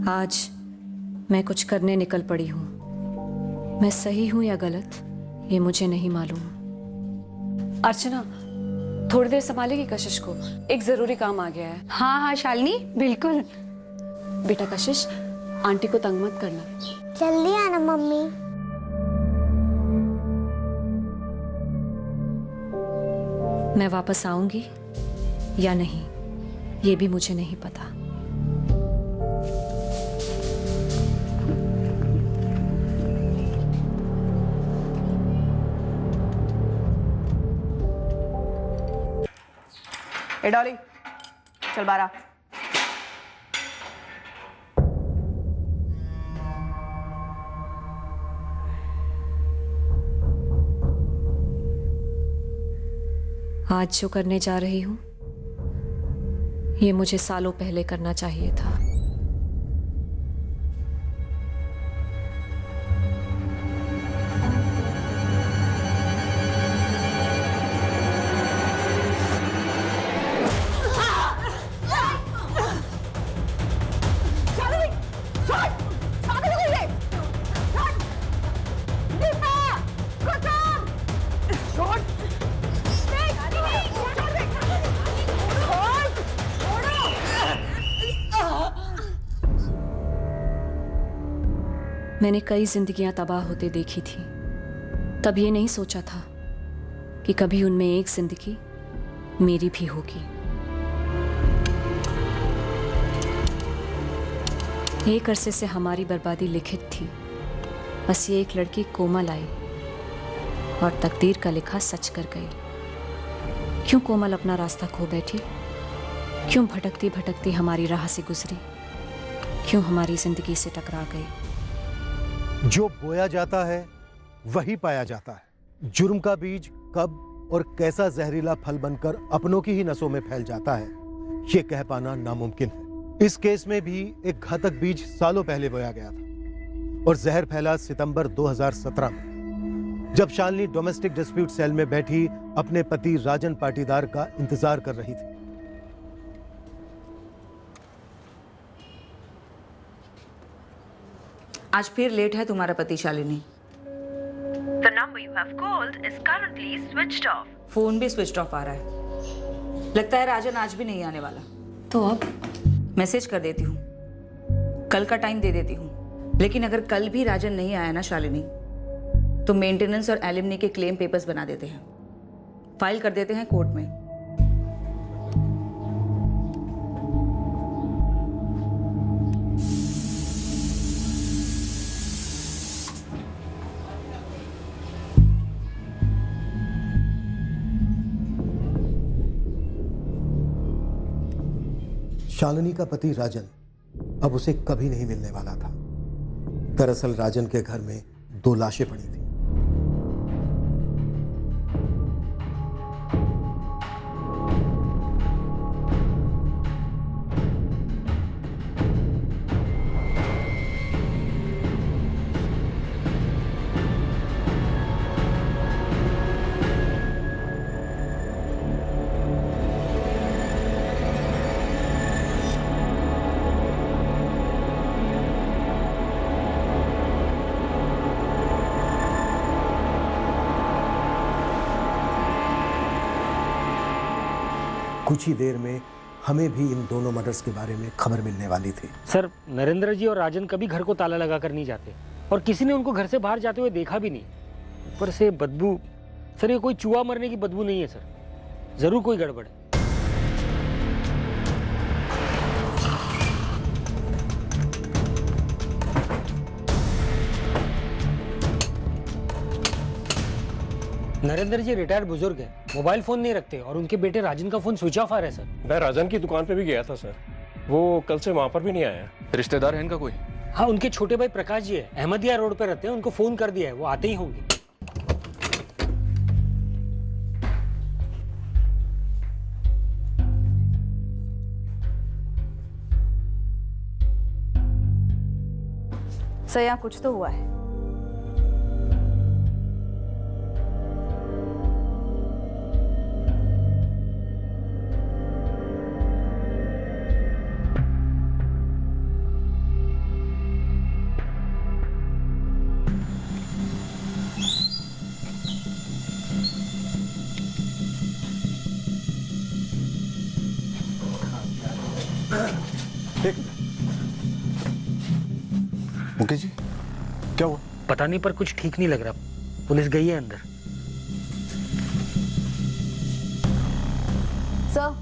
आज मैं कुछ करने निकल पड़ी हूँ। मैं सही हूँ या गलत, ये मुझे नहीं मालूम। अर्चना, थोड़ी देर संभालेगी कशिश को? एक जरूरी काम आ गया है। हाँ हाँ शालिनी, बिल्कुल। बेटा कशिश, आंटी को तंग मत करना। जल्दी आना मम्मी। मैं वापस आऊंगी या नहीं, ये भी मुझे नहीं पता। ए डॉली, चल बारा। आज जो करने जा रही हूं, ये मुझे सालों पहले करना चाहिए था। मैंने कई जिंदगियां तबाह होते देखी थी, तब ये नहीं सोचा था कि कभी उनमें एक जिंदगी मेरी भी होगी। एक अरसे से हमारी बर्बादी लिखित थी, बस ये एक लड़की कोमल आई और तकदीर का लिखा सच कर गई। क्यों कोमल अपना रास्ता खो बैठी? क्यों भटकती भटकती हमारी राह से गुजरी? क्यों हमारी जिंदगी से टकरा गई? जो बोया जाता है वही पाया जाता है। जुर्म का बीज कब और कैसा जहरीला फल बनकर अपनों की ही नसों में फैल जाता है, ये कह पाना नामुमकिन है। इस केस में भी एक घातक बीज सालों पहले बोया गया था और जहर फैला सितंबर 2017 में, जब शालिनी डोमेस्टिक डिस्प्यूट सेल में बैठी अपने पति राजन पाटीदार का इंतजार कर रही थी। आज फिर लेट है तुम्हारा पति Shalini. The number you have called is currently switched off. Phone भी स्विच ऑफ आ रहा है। लगता है राजन आज भी नहीं आने वाला। तो अब मैसेज कर देती हूँ, कल का टाइम दे देती हूँ। लेकिन अगर कल भी राजन नहीं आया ना शालिनी, तो मेंटेनेंस और एलिमनी के क्लेम पेपर्स बना देते हैं, फाइल कर देते हैं कोर्ट में। शालिनी का पति राजन अब उसे कभी नहीं मिलने वाला था। दरअसल राजन के घर में 2 लाशें पड़ी थी। कुछ ही देर में हमें भी इन दोनों मर्डर्स के बारे में खबर मिलने वाली थी। सर, नरेंद्र जी और राजन कभी घर को ताला लगा कर नहीं जाते और किसी ने उनको घर से बाहर जाते हुए देखा भी नहीं। ऊपर से बदबू, सर ये कोई चूहा मरने की बदबू नहीं है सर, जरूर कोई गड़बड़ है। नरेंद्र जी रिटायर्ड बुजुर्ग है, मोबाइल फोन नहीं रखते और उनके बेटे राजन का फोन स्विच ऑफ आ रहा है सर। मैं राजन की दुकान पे भी गया था सर, वो कल से वहां पर भी नहीं आया। रिश्तेदार है इनका कोई? हाँ, उनके छोटे भाई प्रकाश जी है, अहमदिया रोड पे रहते हैं, उनको फोन कर दिया है, वो आते ही होंगे। सर यहाँ कुछ तो हुआ है। पता नहीं, पर कुछ ठीक नहीं लग रहा। पुलिस गई है अंदर। सर,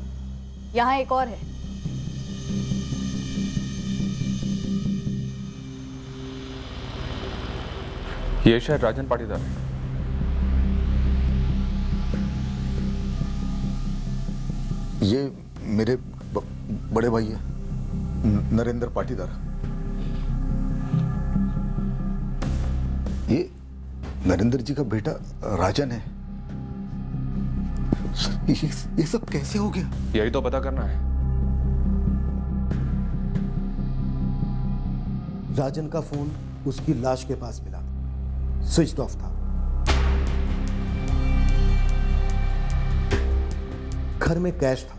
यहाँ एक और है। ये शायद राजन पाटीदार है। ये मेरे बड़े भाई है, नरेंद्र पाटीदार। ये नरेंद्र जी का बेटा राजन है। ये सब कैसे हो गया? यही तो पता करना है। राजन का फोन उसकी लाश के पास मिला, स्विच ऑफ था। घर में कैश था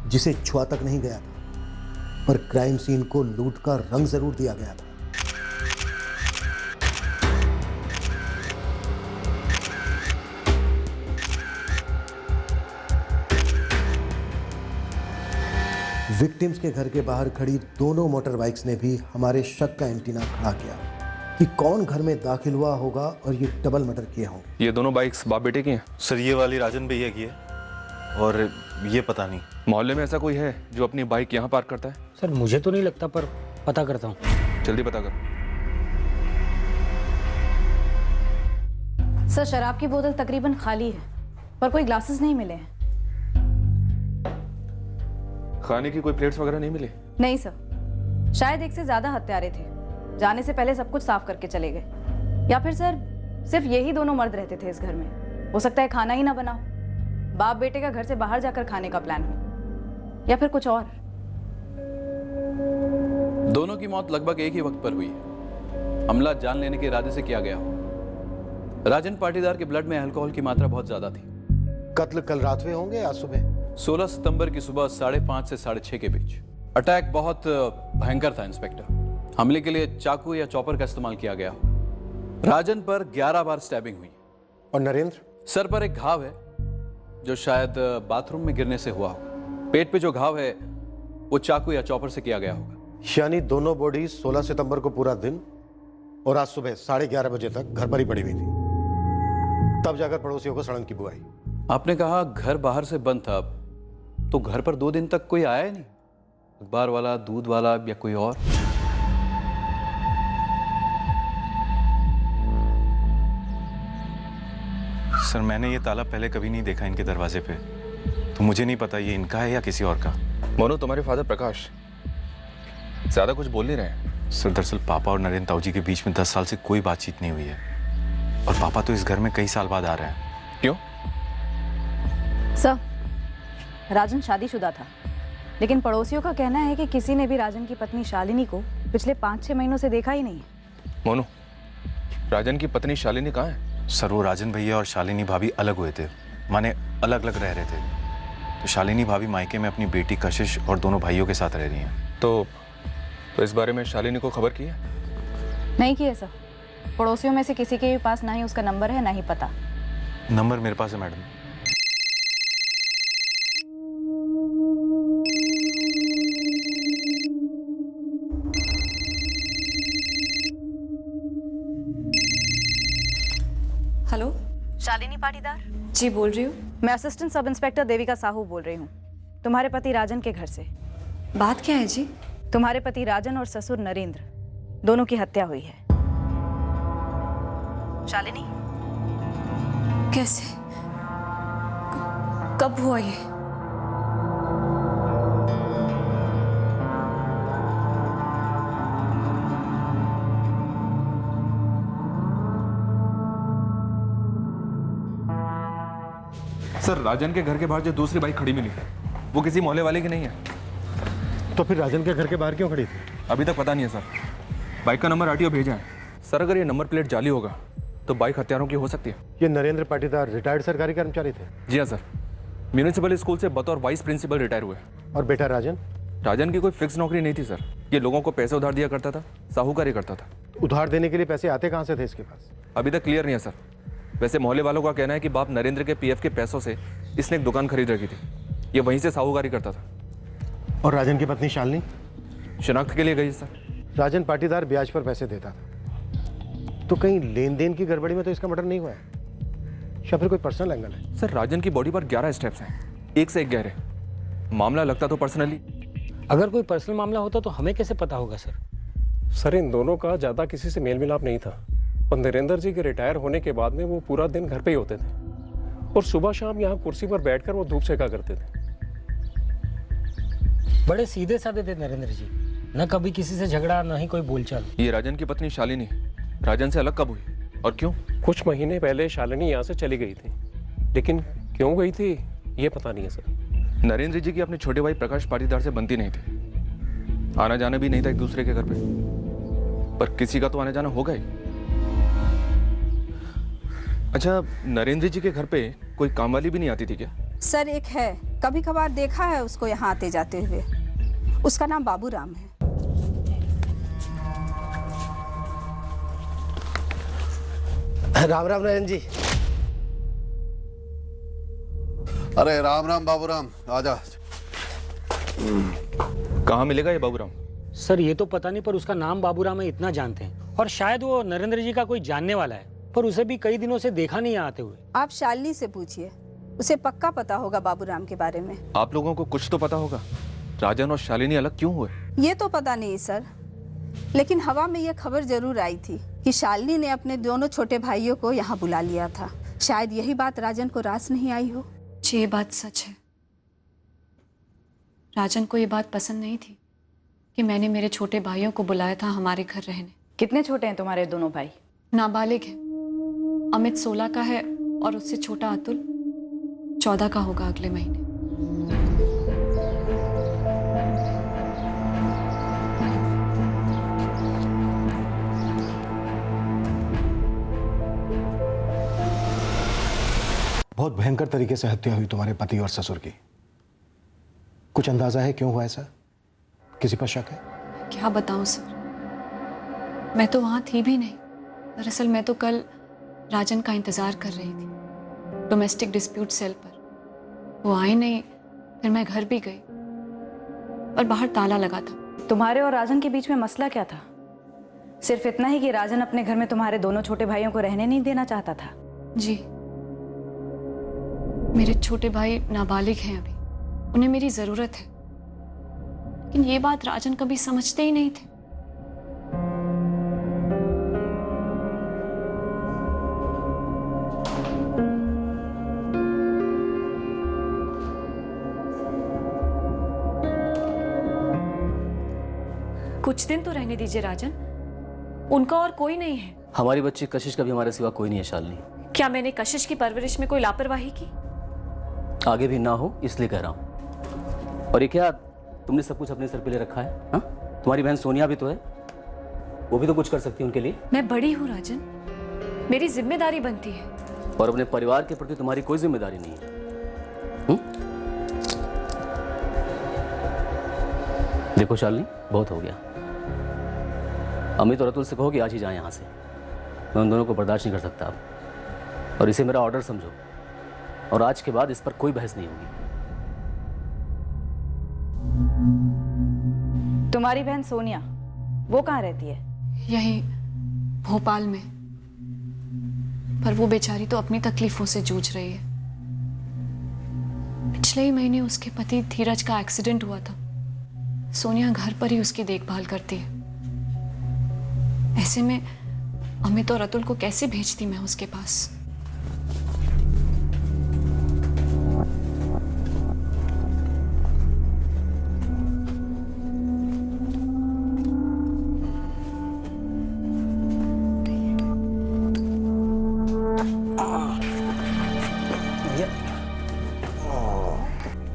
जिसे छुआ तक नहीं गया था, पर क्राइम सीन को लूट का रंग जरूर दिया गया था। विक्टिम्स के घर के बाहर खड़ी दोनों मोटर बाइक्स ने भी हमारे शक का एंटीना खड़ा किया कि कौन घर में दाखिल हुआ होगा और ये डबल मर्डर किए होंगे। ये दोनों बाइक्स बाप बेटे की हैं? सर, ये वाली राजन भैया की है और ये पता नहीं। मोहल्ले में ऐसा कोई है जो अपनी बाइक यहाँ पार्क करता है? सर मुझे तो नहीं लगता, पर पता करता हूँ। जल्दी पता करो। सर, शराब की बोतल तकरीबन खाली है, पर कोई ग्लासेस नहीं मिले हैं। खाने की कोई प्लेट्स वगैरह नहीं मिली? नहीं सर, शायद एक से ज्यादा हत्यारे थे, जाने से पहले सब कुछ साफ करके चले गए। या फिर सर, सिर्फ यही दोनों मर्द रहते थे इस घर में। हो सकता है खाना ही ना बना हो, बाप बेटे का घर से बाहर जाकर खाने का प्लान हो, या फिर कुछ और। दोनों की मौत लगभग एक ही वक्त पर हुई है। हमला जान लेने के इरादे से किया गया हो। राजन पाटीदार के ब्लड में अल्कोहल की मात्रा बहुत ज्यादा थी। कत्ल कल रात में होंगे या सुबह? 16 सितंबर की सुबह 5:30 से 6:30 के बीच। अटैक बहुत भयंकर था इंस्पेक्टर। हमले के लिए चाकू या चॉपर का इस्तेमाल किया गया हो। राजन पर 11 बार स्टैबिंग हुई। और नरेंद्र? सर पर एक घाव है जो शायद बाथरूम में गिरने से हुआ होगा। पेट पे जो घाव है वो चाकू या चॉपर से किया गया होगा। यानी दोनों बॉडी 16 सितंबर को पूरा दिन और आज सुबह 11:30 बजे तक घर पर ही पड़ी हुई थी, तब जाकर पड़ोसियों को सड़न की बुआई। आपने कहा घर बाहर से बंद था, तो घर पर 2 दिन तक कोई आया ही नहीं? अखबार वाला, दूध वाला या कोई और? सर, मैंने ये ताला पहले कभी नहीं देखा इनके दरवाजे पे, तो मुझे नहीं पता ये इनका है या किसी और का। मोनू, तुम्हारे फादर प्रकाश ज्यादा कुछ बोल नहीं रहे? सर, दरअसल पापा और नरेंद्र ताऊ जी के बीच में 10 साल से कोई बातचीत नहीं हुई है, और पापा तो इस घर में कई साल बाद आ रहे हैं। क्यों? सर, राजन शादीशुदा था, लेकिन पड़ोसियों का कहना है कि किसी ने भी राजन की पत्नी शालिनी को पिछले 5-6 महीनों से देखा ही नहीं है। मोनू, राजन की पत्नी शालिनी कहाँ है? सर, वो राजन भैया और शालिनी भाभी अलग हुए थे, माने अलग अलग रह रहे थे। तो शालिनी भाभी मायके में अपनी बेटी कशिश और दोनों भाइयों के साथ रह रही हैं। तो इस बारे में शालिनी को खबर की है? नहीं की है सर। पड़ोसियों में से किसी के पास ना ही उसका नंबर है, ना ही पता। नंबर मेरे पास है मैडम। हेलो, शालिनी पाटीदार जी बोल रही हूँ। मैं assistant sub inspector Devika Sahu बोल रही हूँ, तुम्हारे पति राजन के घर से। बात क्या है जी? तुम्हारे पति राजन और ससुर नरेंद्र दोनों की हत्या हुई है। शालिनी, कैसे? कब हुआ ये? सर, राजन के घर के बाहर जो दूसरी बाइक खड़ी मिली वो किसी मोहल्ले वाले की नहीं है। तो फिर राजन के घर के बाहर क्यों खड़ी थी? अभी तक पता नहीं है सर। बाइक का नंबर आरटीओ भेजा है सर। अगर ये नंबर प्लेट जाली होगा तो बाइक हत्यारों की हो सकती है। ये नरेंद्र पाटीदार रिटायर्ड सरकारी कर्मचारी थे? जी हाँ सर, म्यूनिसिपल स्कूल से बतौर वाइस प्रिंसिपल रिटायर हुए। और बेटा राजन? राजन की कोई फिक्स नौकरी नहीं थी सर। ये लोगों को पैसे उधार दिया करता था, साहूकारी करता था। उधार देने के लिए पैसे आते कहाँ से थे इसके पास? अभी तक क्लियर नहीं है सर। वैसे मोहल्ले वालों का कहना है कि बाप नरेंद्र के पीएफ के पैसों से इसने एक दुकान खरीद रखी थी। ये वहीं से साहूकारी करता था। और राजन की पत्नी शालिनी? शनाख्त के लिए गई सर। राजन पाटीदार ब्याज पर पैसे देता था, तो कहीं लेन देन की गड़बड़ी में तो इसका मर्डर नहीं हुआ है, या फिर कोई पर्सनल एंगल है? सर राजन की बॉडी पर 11 स्टेप्स हैं, एक से एक गहरे। मामला लगता तो पर्सनली। अगर कोई पर्सनल मामला होता तो हमें कैसे पता होगा सर? सर इन दोनों का ज़्यादा किसी से मेल मिलाप नहीं था, और नरेंद्र जी के रिटायर होने के बाद में वो पूरा दिन घर पे ही होते थे, और सुबह शाम यहाँ कुर्सी पर बैठकर वो धूप सेका करते थे। बड़े सीधे साधे थे नरेंद्र जी, न कभी किसी से झगड़ा, न ही कोई बोलचाल। ये राजन की पत्नी शालिनी राजन से अलग कब हुई और क्यों? कुछ महीने पहले शालिनी यहाँ से चली गई थी, लेकिन क्यों गई थी ये पता नहीं है सर। नरेंद्र जी की अपने छोटे भाई प्रकाश पाटीदार से बनती नहीं थी, आना जाना भी नहीं था एक दूसरे के घर पे, पर किसी का तो आना जाना होगा ही। अच्छा, नरेंद्र जी के घर पे कोई काम वाली भी नहीं आती थी क्या? सर एक है, कभी कभार देखा है उसको यहाँ आते जाते हुए। उसका नाम बाबूराम है। राम राम नरेंद्र जी। अरे राम राम बाबूराम, आजा। कहाँ मिलेगा ये बाबूराम? सर ये तो पता नहीं, पर उसका नाम बाबूराम है इतना जानते हैं, और शायद वो नरेंद्र जी का कोई जानने वाला है, पर उसे भी कई दिनों से देखा नहीं आते हुए। आप शालिनी से पूछिए, उसे पक्का पता होगा बाबूराम के बारे में। आप लोगों को कुछ तो पता होगा, राजन और शालिनी अलग क्यों हुए? ये तो पता नहीं सर, लेकिन हवा में ये खबर जरूर आई थी कि शालिनी ने अपने दोनों छोटे भाइयों को यहाँ बुला लिया था। शायद यही बात राजन को रास नहीं आई हो। जी ये बात सच है। राजन को ये बात पसंद नहीं थी कि मैंने मेरे छोटे भाइयों को बुलाया था हमारे घर रहने। कितने छोटे हैं तुम्हारे दोनों भाई? नाबालिग है। अमित 16 का है और उससे छोटा अतुल 14 का होगा अगले महीने। बहुत भयंकर तरीके से हत्या हुई तुम्हारे पति और ससुर की। कुछ अंदाजा है क्यों हुआ ऐसा? किसी पर शक है? क्या बताऊं सर, मैं तो वहां थी भी नहीं। दरअसल मैं तो कल राजन का इंतजार कर रही थी डोमेस्टिक डिस्प्यूट सेल पर। वो आए नहीं, फिर मैं घर भी गई और बाहर ताला लगा था। तुम्हारे और राजन के बीच में मसला क्या था? सिर्फ इतना ही कि राजन अपने घर में तुम्हारे दोनों छोटे भाइयों को रहने नहीं देना चाहता था? जी, मेरे छोटे भाई नाबालिग हैं अभी, उन्हें मेरी जरूरत है, लेकिन ये बात राजन कभी समझते ही नहीं थे। कुछ दिन तो रहने दीजिए राजन, उनका और कोई नहीं है। हमारी बच्ची कशिश का भी हमारे सिवा कोई नहीं है शालिनी। क्या मैंने कशिश की परवरिश में कोई लापरवाही की? आगे भी ना हो इसलिए कह रहा हूँ। और ये क्या तुमने सब कुछ अपने सर पे ले रखा है? हाँ, तुम्हारी बहन सोनिया भी तो है, वो भी तो कुछ कर सकती है उनके लिए। मैं बड़ी हूँ राजन, मेरी जिम्मेदारी बनती है। और अपने परिवार के प्रति तुम्हारी कोई जिम्मेदारी नहीं है। देखो शालिनी, बहुत हो गया। अमित और अतुल से कहो कि आज ही जाए यहाँ से। मैं उन दोनों को बर्दाश्त नहीं कर सकता अब, और इसे मेरा ऑर्डर समझो, और आज के बाद इस पर कोई बहस नहीं होगी। तुम्हारी बहन सोनिया, वो कहाँ रहती है? यही भोपाल में, पर वो बेचारी तो अपनी तकलीफों से जूझ रही है। पिछले ही महीने उसके पति धीरज का एक्सीडेंट हुआ था। सोनिया घर पर ही उसकी देखभाल करती है। ऐसे में अमित और अतुल को कैसे भेजती मैं उसके पास?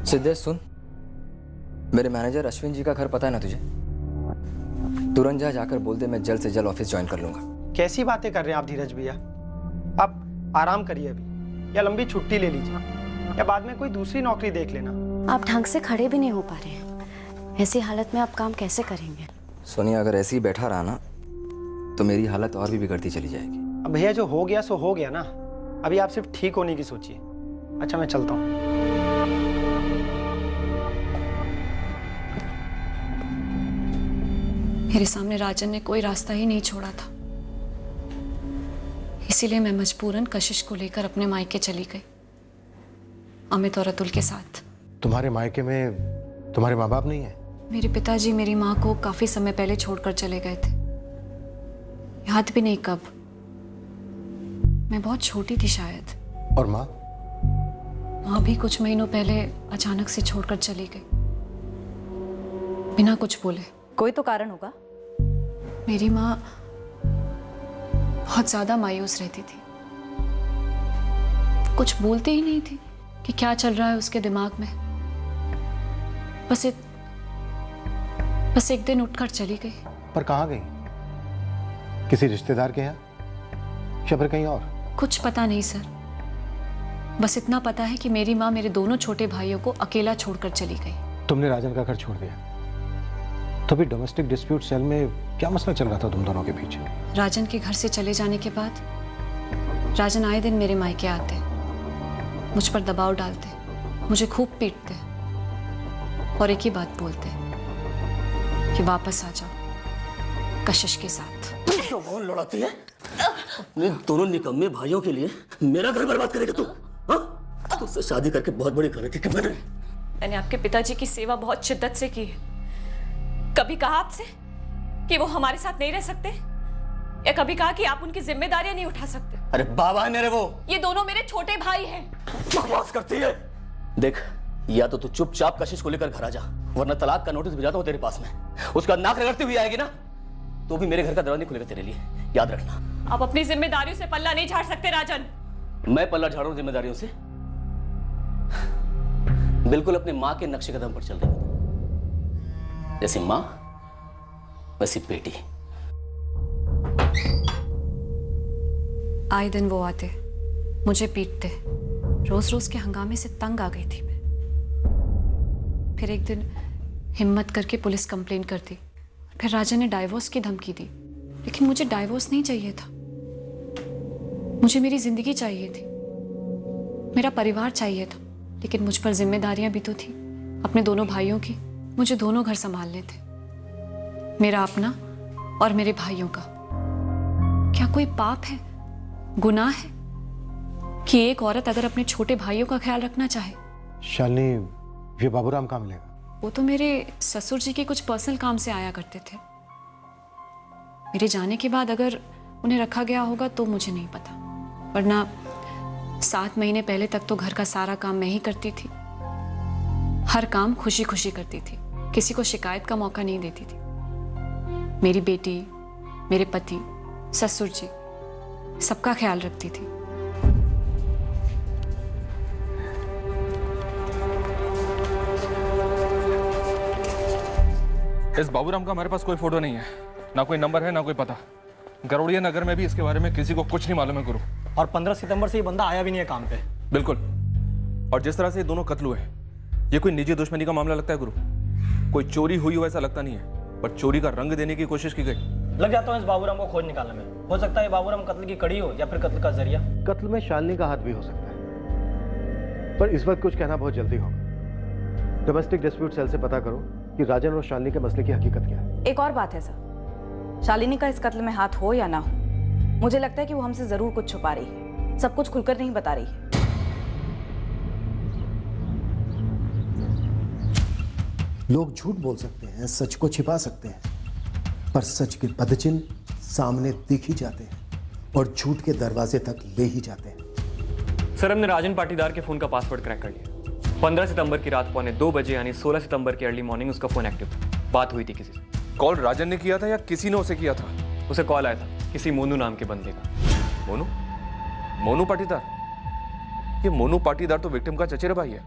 सिद्धेश सुन, मेरे मैनेजर अश्विन जी का घर पता है ना तुझे? तुरंत जाकर बोल दे मैं जल्द से जल्द ऑफिस ज्वाइन कर लूंगा। कैसी बातें कर रहे हैं आप धीरज भैया? आप आराम करिए अभी, या लंबी छुट्टी ले लीजिए, या बाद में कोई दूसरी नौकरी देख लेना। आप ढंग से खड़े भी नहीं हो पा रहे हैं, ऐसी हालत में आप काम कैसे करेंगे? सोनिया, अगर ऐसे ही बैठा रहा ना तो मेरी हालत और भी बिगड़ती चली जाएगी। अब भैया जो हो गया सो हो गया ना, अभी आप सिर्फ ठीक होने की सोचिए। अच्छा मैं चलता हूँ। मेरे सामने राजन ने कोई रास्ता ही नहीं छोड़ा था। इसीलिए मैं मजबूरन कशिश को लेकर अपने मायके चली गई, अमित और अतुल के साथ। तुम्हारे मायके में तुम्हारे माँ बाप नहीं है? मेरे पिताजी मेरी माँ को काफी समय पहले छोड़कर चले गए थे, याद भी नहीं कब। मैं बहुत छोटी थी शायद। और माँ? माँ भी कुछ महीनों पहले अचानक से छोड़कर चली गई, बिना कुछ बोले। कोई तो कारण होगा। मेरी माँ बहुत ज्यादा मायूस रहती थी, कुछ बोलती ही नहीं थी कि क्या चल रहा है उसके दिमाग में। बस एक दिन उठकर चली गई। पर कहाँ गई? किसी रिश्तेदार के यहाँ या फिर कहीं और? कुछ पता नहीं सर, बस इतना पता है कि मेरी माँ मेरे दोनों छोटे भाइयों को अकेला छोड़कर चली गई। तुमने राजन का घर छोड़ दिया, तो भी डोमेस्टिक डिस्प्यूट सेल में क्या मसला चल रहा था तुम दोनों के बीच? राजन के घर से चले जाने के बाद राजन आए दिन मेरे मायके आते, मुझ पर दबाव डालते, मुझे खूब पीटते और एक ही बात बोलते कि वापस आ जाओ कशिश के साथ। कौन लड़ाती है? अपने दोनों निकम्मे भाइयों के लिए मेरा घर बर्बाद करेगा तू? हाँ? तुझसे शादी करके बहुत बड़ी गलती की मैंने आपके पिताजी की सेवा बहुत शिद्दत से की है। कभी कहा आपसे कि वो हमारे साथ नहीं रह सकते, या कभी कहा कि आप उनकी जिम्मेदारियां नहीं उठा सकते? अरे बाबा है मेरे वो। ये दोनों मेरे छोटे भाई हैं। बकवास करती है। देख, या तो तू चुपचाप कशिश को लेकर घर आ जा, वरना तलाक का नोटिस भेजा तो तेरे पास में। उसका नाक रगड़ती हुई आएगी ना, तो भी मेरे घर का दरवाजा नहीं खुलेगा तेरे लिए, याद रखना। आप अपनी जिम्मेदारियों से पल्ला नहीं झाड़ सकते राजन। मैं पल्ला झाड़ू जिम्मेदारियों से? बिल्कुल अपने माँ के नक्शे कदम पर चल रही हूं। जैसी माँ वैसी बेटी। आए दिन वो आते, मुझे पीटते, रोज रोज के हंगामे से तंग आ गई थी मैं। फिर एक दिन हिम्मत करके पुलिस कंप्लेन कर दी। फिर राजन ने डाइवोर्स की धमकी दी, लेकिन मुझे डाइवोर्स नहीं चाहिए था। मुझे मेरी जिंदगी चाहिए थी, मेरा परिवार चाहिए था, लेकिन मुझ पर जिम्मेदारियां भी तो थी अपने दोनों भाइयों की। मुझे दोनों घर संभालने थे, मेरा अपना और मेरे भाइयों का। क्या कोई पाप है, गुनाह है कि एक औरत अगर अपने छोटे भाइयों का ख्याल रखना चाहे? शालिनी, ये बाबूराम कहाँ मिलेगा? वो तो मेरे ससुर जी के कुछ पर्सनल काम से आया करते थे। मेरे जाने के बाद अगर उन्हें रखा गया होगा तो मुझे नहीं पता, वरना 7 महीने पहले तक तो घर का सारा काम मैं ही करती थी। हर काम खुशी खुशी करती थी, किसी को शिकायत का मौका नहीं देती थी। मेरी बेटी, मेरे पति, ससुर जी, सबका ख्याल रखती थी। इस बाबूराम का हमारे पास कोई फोटो नहीं है, ना कोई नंबर है, ना कोई पता। गरोड़िया नगर में भी इसके बारे में किसी को कुछ नहीं मालूम है गुरु। और 15 सितंबर से ये बंदा आया भी नहीं है काम पे। बिल्कुल। और जिस तरह से ये दोनों कत्ल हुए, ये कोई निजी दुश्मनी का मामला लगता है गुरु। कोई चोरी हुई हो ऐसा लगता नहीं है, पर चोरी का रंग देने की कोशिश की गई। लग जाता हूँ इस बाबूराम को खोज निकालने में। हो सकता है बाबूराम कत्ल की कड़ी हो या फिर कत्ल का जरिया। कत्ल में शालिनी का हाथ भी हो सकता है, पर इस वक्त कुछ कहना बहुत जल्दी होगा। डोमेस्टिक डिस्प्यूट सेल से पता करो कि राजन और शालिनी के मसले की हकीकत क्या है। एक और बात है सर, शालिनी का इस कत्ल में हाथ हो या ना हो, मुझे लगता है कि वो हमसे जरूर कुछ छुपा रही है, सब कुछ खुलकर नहीं बता रही है। लोग झूठ बोल सकते हैं, सच को छिपा सकते हैं, पर सच के पदचिन्ह सामने दिख ही जाते हैं और झूठ के दरवाजे तक ले ही जाते हैं। सर, हमने राजन पाटीदार के फोन का पासवर्ड क्रैक कर लिया। 15 सितंबर की रात 1:45 बजे यानी 16 सितंबर की अर्ली मॉर्निंग उसका फोन एक्टिव था। बात हुई थी किसी से। कॉल राजन ने किया था या किसी ने उसे किया था? उसे कॉल आया था किसी मोनू नाम के बंदे का। मोनू? मोनू पाटीदार? ये मोनू पाटीदार तो विक्टिम का चचेरा भाई है,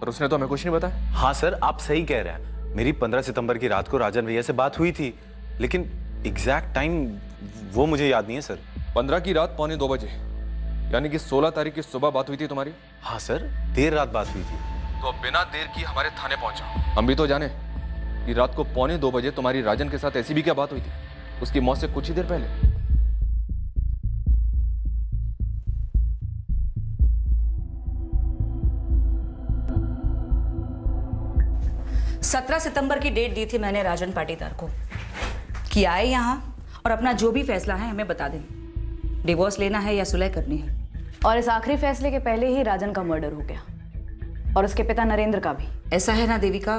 और उसने तो हमें कुछ नहीं बताया। हाँ सर, आप सही कह रहे हैं। मेरी 15 सितंबर की रात को राजन भैया से बात हुई थी, लेकिन एग्जैक्ट टाइम वो मुझे याद नहीं है सर। 15 की रात 1:45 बजे, यानी कि 16 तारीख की सुबह बात हुई थी तुम्हारी? हाँ सर, देर रात बात हुई थी। तो अब बिना देर की हमारे थाने पहुंचा। हम भी तो जाने कि रात को 1:45 बजे तुम्हारी राजन के साथ ऐसी भी क्या बात हुई थी, उसकी मौत से कुछ ही देर पहले। 17 सितंबर की डेट दी थी मैंने राजन पाटीदार को कि आए यहाँ और अपना जो भी फैसला है हमें बता दें। डिवोर्स लेना है या सुलह करनी है। और इस आखिरी फैसले के पहले ही राजन का मर्डर हो गया और उसके पिता नरेंद्र का भी। ऐसा है ना देविका,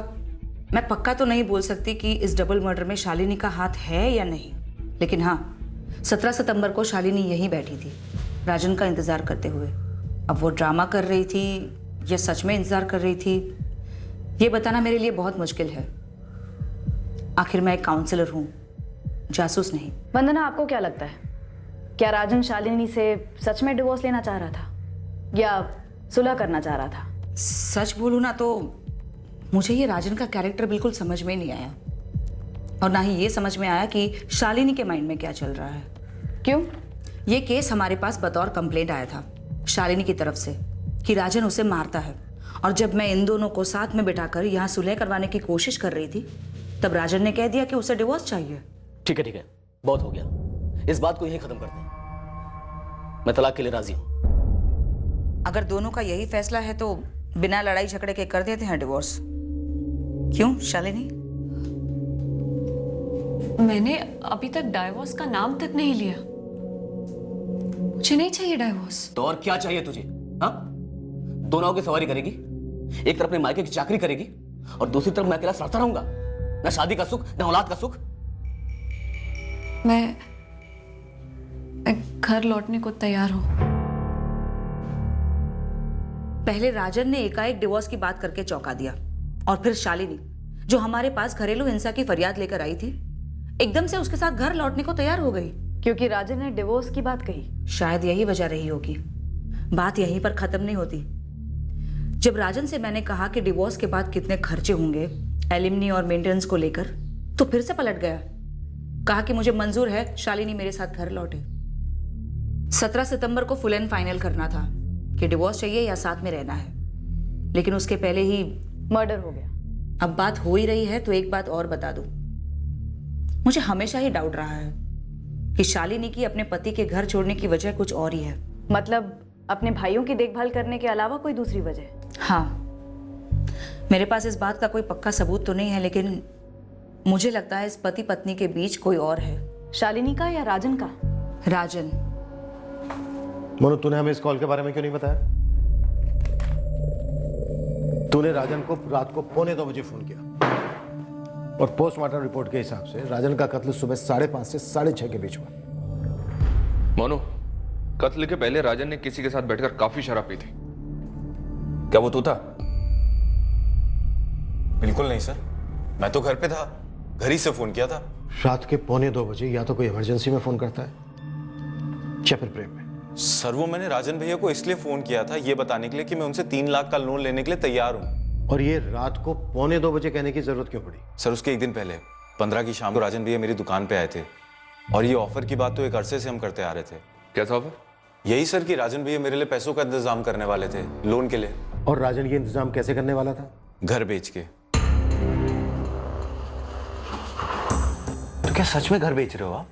मैं पक्का तो नहीं बोल सकती कि इस डबल मर्डर में शालिनी का हाथ है या नहीं, लेकिन हाँ 17 सितंबर को शालिनी यहीं बैठी थी राजन का इंतजार करते हुए। अब वो ड्रामा कर रही थी या सच में इंतजार कर रही थी, ये बताना मेरे लिए बहुत मुश्किल है। आखिर मैं एक काउंसलर हूँ, जासूस नहीं। वंदना, आपको क्या लगता है, क्या राजन शालिनी से सच में डिवोर्स लेना चाह रहा था या सुलह करना चाह रहा था? सच बोलूं ना तो मुझे ये राजन का कैरेक्टर बिल्कुल समझ में नहीं आया, और ना ही ये समझ में आया कि शालिनी के माइंड में क्या चल रहा है। क्यों? ये केस हमारे पास बतौर कंप्लेंट आया था शालिनी की तरफ से कि राजन उसे मारता है, और जब मैं इन दोनों को साथ में बिठाकर यहाँ सुलह करवाने की कोशिश कर रही थी तब राजन ने कह दिया कि उसे डिवोर्स चाहिए। ठीक है, बहुत हो गया, इस बात को यहीं खत्म करते हैं। मैं तलाक के लिए राजी हूं। अगर दोनों का यही फैसला है तो बिना लड़ाई झगड़े के कर देते हैं डिवोर्स। क्यों शालिनी? मैंने अभी तक डाइवोर्स का नाम तक नहीं लिया। मुझे नहीं चाहिए डाइवोर्स। तो और क्या चाहिए तुझे? हाँ, दो नाव की सवारी करेगी, एक तरफ अपने मायके की चाकरी करेगी और दूसरी तरफ मैं अकेला सड़ता रहूंगा, ना शादी का सुख ना औलाद का सुख। मैं घर लौटने को तैयार हूं। पहले राजन ने एकाएक डिवोर्स की बात करके चौंका दिया, और फिर शालिनी जो हमारे पास घरेलू हिंसा की फरियाद लेकर आई थी एकदम से उसके साथ घर लौटने को तैयार हो गई क्योंकि राजन ने डिवोर्स की बात कही। शायद यही वजह रही होगी। बात यहीं पर खत्म नहीं होती। जब राजन से मैंने कहा कि डिवोर्स के बाद कितने खर्चे होंगे एलिमनी और मेंटेनेंस को लेकर, तो फिर से पलट गया। कहा कि मुझे मंजूर है शालिनी मेरे साथ घर लौटे। 17 सितंबर को फुल एंड फाइनल करना था कि डिवोर्स चाहिए या साथ में रहना है, लेकिन उसके पहले ही मर्डर हो गया। अब बात हो ही रही है तो एक बात और बता दूं, मुझे हमेशा ही डाउट रहा है कि शालिनी की अपने पति के घर छोड़ने की वजह कुछ और ही है। मतलब अपने भाइयों की देखभाल करने के अलावा कोई दूसरी वजह? हाँ, मेरे पास इस बात का कोई पक्का सबूत तो नहीं है, लेकिन मुझे लगता है इस पति पत्नी के बीच कोई और है। शालिनी का या राजन का? राजन। मोनू, तूने हमें इस कॉल के बारे में क्यों नहीं बताया? तूने राजन को रात को 1:45 बजे फोन किया और पोस्टमार्टम रिपोर्ट के हिसाब से राजन का कत्ल सुबह 5:30 से 6:30 के बीच हुआ। मोनू, कत्ल के पहले राजन ने किसी के साथ बैठकर काफी शराब पी थी। क्या वो तू था? बिल्कुल नहीं सर, मैं तो घर पे था, घर ही से फोन किया था। रात के 1:45 बजे या तो कोई इमरजेंसी में फोन करता है या फिर प्रेम में। सर वो मैंने राजन भैया को इसलिए फोन किया था ये बताने के लिए कि मैं उनसे 3 लाख का लोन लेने के लिए तैयार हूँ। और ये रात को 1:45 बजे कहने की जरूरत क्यों पड़ी? सर उसके एक दिन पहले 15 की शाम को राजन भैया मेरी दुकान पे आए थे और ये ऑफर की बात तो एक अरसे से हम करते आ रहे थे। कैसा ऑफर? यही सर कि राजन भैया मेरे लिए पैसों का इंतजाम करने वाले थे लोन के लिए। और राजन ये इंतजाम कैसे करने वाला था? घर बेच के। तो क्या सच में घर बेच रहे हो आप?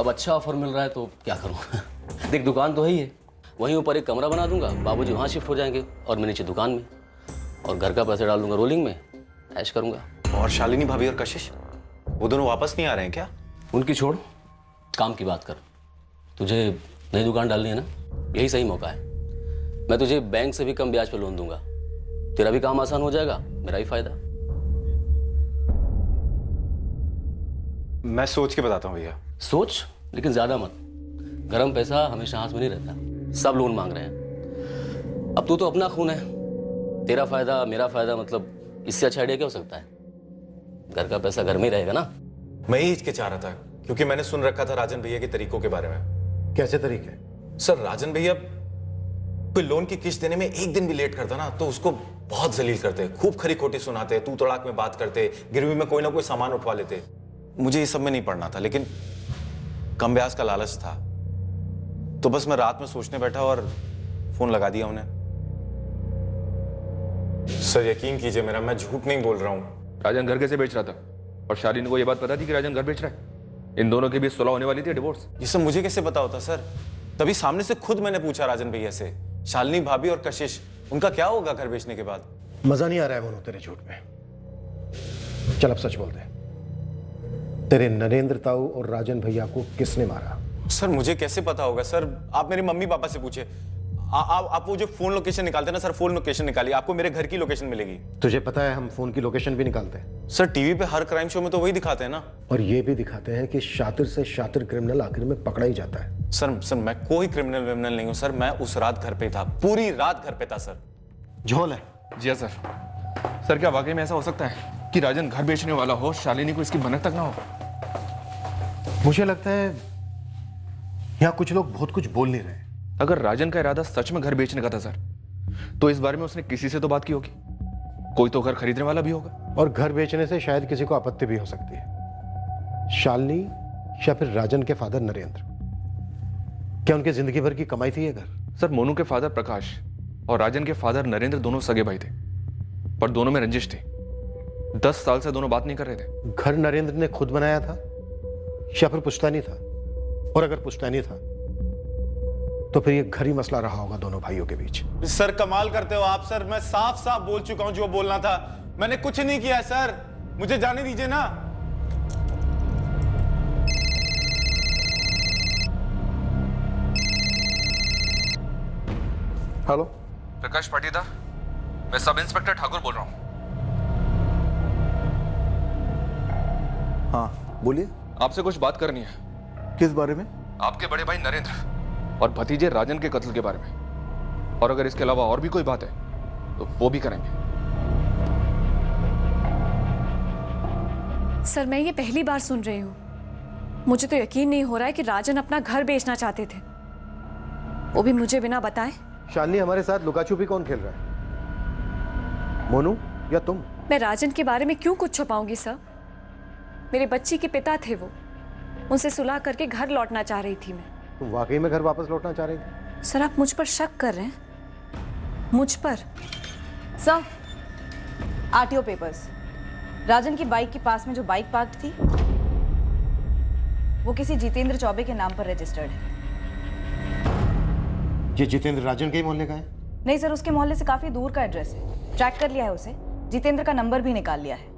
अब अच्छा ऑफर मिल रहा है तो क्या करूं? देख दुकान तो है ही है, वहीं ऊपर एक कमरा बना दूंगा, बाबूजी वहां शिफ्ट हो जाएंगे और मैं नीचे दुकान में, और घर का पैसा डाल दूंगा रोलिंग में, ऐश करूंगा। और शालिनी भाभी और कशिश वो दोनों वापस नहीं आ रहे हैं क्या? उनकी छोड़, काम की बात कर। तुझे नई दुकान डालनी है ना, यही सही मौका है। मैं तुझे बैंक से भी कम ब्याज पे लोन दूंगा, तेरा भी काम आसान हो जाएगा, मेरा ही फायदा। मैं सोच के बताता हूँ भैया। सोच, लेकिन ज्यादा मत। गरम पैसा हमेशा हाथ में नहीं रहता, सब लोन मांग रहे हैं। अब तू तो अपना खून है, तेरा फायदा मेरा फायदा, मतलब इससे अच्छा आइडिया क्या हो सकता है? घर का पैसा घर में ही रहेगा ना। मैं ही हिचकिचा रहा था क्योंकि मैंने सुन रखा था राजन भैया के तरीकों के बारे में। कैसे तरीके? सर राजन भैया कोई लोन की किस्त देने में एक दिन भी लेट करता ना तो उसको बहुत जलील करते, खूब खरी खोटी सुनाते, तू तड़ाक में बात करते, गिरवी में कोई ना कोई सामान उठवा लेते। मुझे ये सब में नहीं पड़ना था, लेकिन कम ब्याज का लालच था तो बस मैं रात में सोचने बैठा और फोन लगा दिया उन्हें। सर यकीन कीजिए मेरा, मैं झूठ नहीं बोल रहा हूं। राजन घर कैसे बेच रहा था? और शालिनी को यह बात पता थी कि राजन घर बेच रहा है? इन दोनों के बीच सुलह होने वाली थी, डिवोर्स। ये सब मुझे कैसे पता होता सर? तभी सामने से खुद मैंने पूछा राजन भैया से, शालिनी भाभी और कशिश उनका क्या होगा घर बेचने के बाद? मजा नहीं आ रहा है मोनू तेरे झूठ में। चल अब सच बोलते हैं, तेरे नरेंद्र ताऊ और राजन भैया को किसने मारा? सर मुझे कैसे पता होगा सर, आप मेरे मम्मी पापा से पूछे। आप वो जो फोन लोकेशन निकालते हैं ना सर, फोन लोकेशन निकालिए, आपको मेरे घर की लोकेशन मिलेगी। तुझे पता है हम फोन की लोकेशन भी निकालते हैं। सर टीवी पे हर क्राइम शो में तो वही दिखाते हैं ना। और ये भी दिखाते हैं कि शातिर से शातिर क्रिमिनल आखिर में पकड़ा ही जाता है। सर मैं कोई क्रिमिनल विमिनल नहीं हूँ सर, मैं उस रात घर पे था, पूरी रात घर पे था सर। झोल है। जी हाँ सर। सर क्या वाकई में ऐसा हो सकता है कि राजन घर बेचने वाला हो, शालिनी को इसकी भनक तक ना हो? मुझे लगता है यहाँ कुछ लोग बहुत कुछ बोल नहीं रहे। अगर राजन का इरादा सच में घर बेचने का था सर, तो इस बारे में उसने किसी से तो बात की होगी, कोई तो घर खरीदने वाला भी होगा। और घर बेचने से शायद किसी को आपत्ति भी हो सकती है, शालिनी या फिर राजन के फादर नरेंद्र। क्या उनके जिंदगी भर की कमाई थी ये घर? सर मोनू के फादर प्रकाश और राजन के फादर नरेंद्र दोनों सगे भाई थे, पर दोनों में रंजिश थी। 10 साल से दोनों बात नहीं कर रहे थे। घर नरेंद्र ने खुद बनाया था या फिर पुश्तैनी था? और अगर पुश्तैनी था तो फिर ये घर ही मसला रहा होगा दोनों भाइयों के बीच। सर कमाल करते हो आप सर, मैं साफ साफ बोल चुका हूं जो बोलना था। मैंने कुछ नहीं किया सर, मुझे जाने दीजिए ना। हेलो प्रकाश पाटीदार, मैं सब इंस्पेक्टर ठाकुर बोल रहा हूँ। हाँ बोलिए। आपसे कुछ बात करनी है। किस बारे में? आपके बड़े भाई नरेंद्र और भतीजे राजन के कत्ल के बारे में, और अगर इसके अलावा और भी कोई बात है तो वो भी करेंगे। सर मैं ये पहली बार सुन रही हूँ, मुझे तो यकीन नहीं हो रहा है कि राजन अपना घर बेचना चाहते थे, वो भी मुझे बिना बताए। शालिनी हमारे साथ लुका छुपी कौन खेल रहा है, मोनू या तुम? मैं राजन के बारे में क्यों कुछ छुपाऊंगी सर? मेरे बच्ची के पिता थे वो, उनसे सुलह करके घर लौटना चाह रही थी मैं। तुम वाकई में घर वापस लौटना चाह रही थी? सर आप मुझ पर शक कर रहे हैं? मुझ पर? सर आरटीओ पेपर्स, राजन की बाइक के पास में जो बाइक पार्क थी वो किसी जितेंद्र चौबे के नाम पर रजिस्टर्ड है। ये जितेंद्र राजन के ही मोहल्ले का है? नहीं सर, उसके मोहल्ले से काफी दूर का एड्रेस है, ट्रैक कर लिया है उसे, जितेंद्र का नंबर भी निकाल लिया है,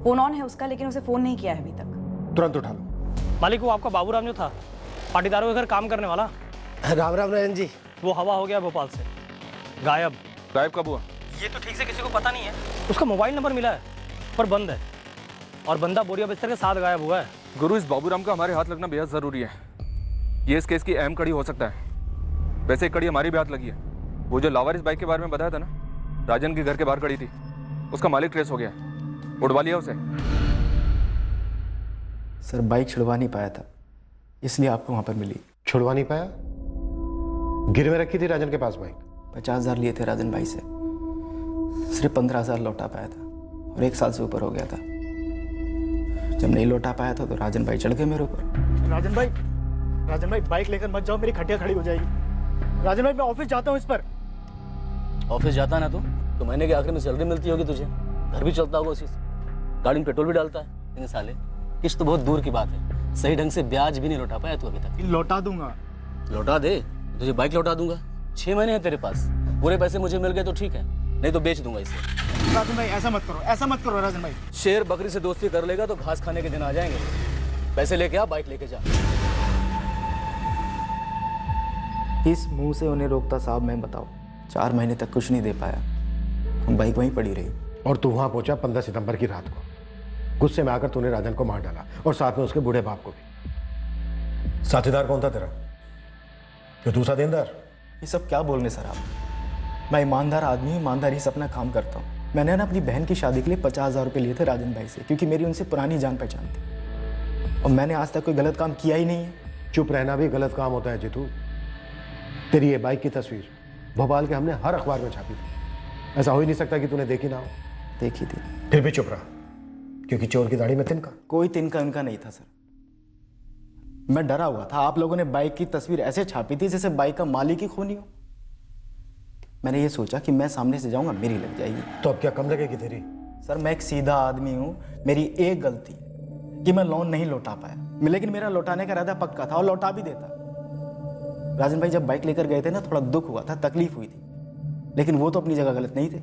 फोन ऑन है उसका, लेकिन उसे फोन नहीं किया है अभी तक। तुरंत उठा लो। मालिक वो आपका बाबूराम जो था पाटीदारों के घर काम करने वाला। राम राम नयन जी। वो हवा हो गया भोपाल से, गायब। गायब कब हुआ? ये तो ठीक से किसी को पता नहीं है। उसका मोबाइल नंबर मिला है पर बंद है, और बंदा बोरिया बिस्तर के साथ गायब हुआ है। गुरु इस बाबूराम का हमारे हाथ लगना बेहद जरूरी है, ये इस केस की अहम कड़ी हो सकता है। वैसे एक कड़ी हमारी भी हाथ लगी है, वो जो लावारिस बाइक के बारे में बताया था ना, राजन के घर के बाहर खड़ी थी, उसका मालिक ट्रेस हो गया, उड़वा लिया उसे। सर बाइक छुड़वा नहीं पाया था, इसलिए आपको वहां पर मिली। छुड़वा नहीं पाया? गिरवे रखी थी राजन के पास बाइक? 50,000 लिए थे राजन भाई से, सिर्फ 15,000 लौटा पाया था, और 1 साल से ऊपर हो गया था। जब नहीं लौटा पाया था तो राजन भाई चढ़ गए मेरे ऊपर। राजन भाई बाइक लेकर मत जाओ, मेरी खटिया खड़ी हो जाएगी। राजन भाई मैं ऑफिस जाता हूँ इस पर। ऑफिस जाता ना तो महीने के आखिर में सैलरी मिलती होगी तुझे, घर भी चलता होगा उसी से, गाड़ी में पेट्रोल भी डालता है। लेकिन साले किस्त तो बहुत दूर की बात है, सही ढंग से ब्याज भी नहीं लौटा पाया तू अभी तक। लौटा दूंगा। लौटा दे, तुझे बाइक लौटा दूंगा। 6 महीने हैं तेरे पास, पूरे पैसे मुझे मिल गए तो ठीक है, नहीं तो बेच दूंगा इसे। राजन भाई ऐसा मत करो राजन भाई। शेर बकरी से दोस्ती कर लेगा तो घास खाने के दिन आ जाएंगे। पैसे लेके आ, बाइक लेके जा। किस मुंह से उन्हें रोकता साहब, मैं बताओ। 4 महीने तक कुछ नहीं दे पाया, बाइक वहीं पड़ी रही। और तू वहां पहुंचा 15 सितंबर की रात को, गुस्से में आकर तूने राजन को मार डाला, और साथ में उसके बूढ़े बाप को भी। साथीदार कौन था तेरा? जो दूसरा देनदार? ये सब क्या बोल रहे सर आप? मैं ईमानदार आदमी हूँ, ईमानदारी से अपना काम करता हूँ। मैंने ना अपनी बहन की शादी के लिए 50,000 रुपये लिए थे राजन भाई से, क्योंकि मेरी उनसे पुरानी जान पहचान थी, और मैंने आज तक कोई गलत काम किया ही नहीं है। चुप रहना भी गलत काम होता है जितू। तेरी ये बाइक की तस्वीर भोपाल के हमने हर अखबार में छापी थी, ऐसा हो ही नहीं सकता कि तूने देखी ना हो। देखी थी। फिर भी चुप रहा, क्योंकि चोर की दाढ़ी में तिनका। कोई तिनका उनका नहीं था सर, मैं डरा हुआ था। आप लोगों ने बाइक की तस्वीर ऐसे छापी थी जैसे बाइक का मालिक ही खूनी हो। मैंने ये सोचा कि मैं सामने से जाऊंगा मेरी लग जाएगी। तो अब क्या कम लगेगी तेरी? सर मैं एक सीधा आदमी हूँ, मेरी एक गलती कि मैं लोन नहीं लौटा पाया, लेकिन मेरा लौटाने का इरादा पक्का था और लौटा भी देता। राजन भाई जब बाइक लेकर गए थे ना, थोड़ा दुख हुआ था, तकलीफ हुई थी, लेकिन वो तो अपनी जगह गलत नहीं थे।